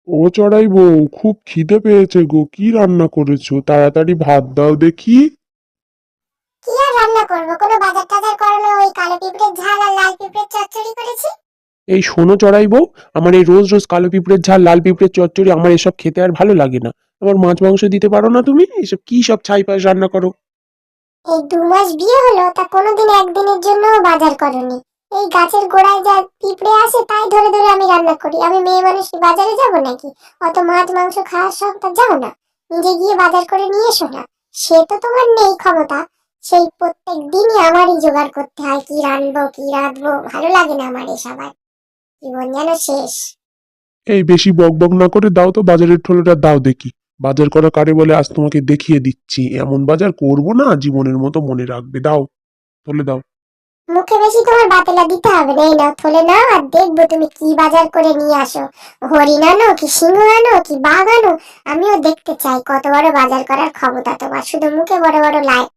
ও চড়াই বউ, খুব খিদে পেয়েছে গো। কি রান্না করেছো? তাড়াতাড়ি ভাত দাও দেখি। কি আর রান্না করবো, কোনো বাজার টাজার করো? ওই কালো পিঁপড়ের ঝাল আর লাল পিঁপড়ের চচ্চড়ি করেছি। এই শোনো চড়াই বউ, আমার এই রোজ রোজ কালো পিঁপড়ের ঝাল লাল পিঁপড়ের চচ্চড়ি আমার এসব খেতে আর ভালো লাগে না। আমার মাছ মাংস দিতে পারো না তুমি? এসব কি সব ছাই পাশ রান্না করো? এই 2 মাস বিয়ে হলো, তা কোনোদিন একদিনের জন্য বাজার করনি? এই গাছের গোড়ায় যা পিঁপড়ে আসে তাই ধরে ধরে আমি রান্না করি। আমি মেয়ে মানুষ, কি বাজারে যাব নাকি? অত মাছ মাংস খাওয়ার শখ, তা যাও না, নিজে গিয়ে বাজার করে নিয়ে এসো না। সে তো তোমার নেই ক্ষমতা। সেই প্রত্যেক দিনই আমারই জোগাড় করতে হয়, কি রাঁধবো কি রাঁধবো, ভালো লাগে না আমার এসব আর। জীবন যেন শেষ। এই বেশি বক বক না করে দাও তো বাজারের ঠোলোটা দাও দেখি। বাজার করা কারে বলে আজ তোমাকে দেখিয়ে দিচ্ছি। এমন বাজার করব না জীবনের মতো মনে রাখবে। দাও, থলে দাও। মুখে বেশি তোমার বাতেলা দিতে হবে না। এই নাও থলে নাও, আর দেখবো তুমি কি বাজার করে নিয়ে আসো। হরিণ আনো কি সিংহ আনো কি বাঘ আনো, আমিও দেখতে চাই কত বড় বাজার করার ক্ষমতা তোমার। শুধু মুখে বড় বড় লাই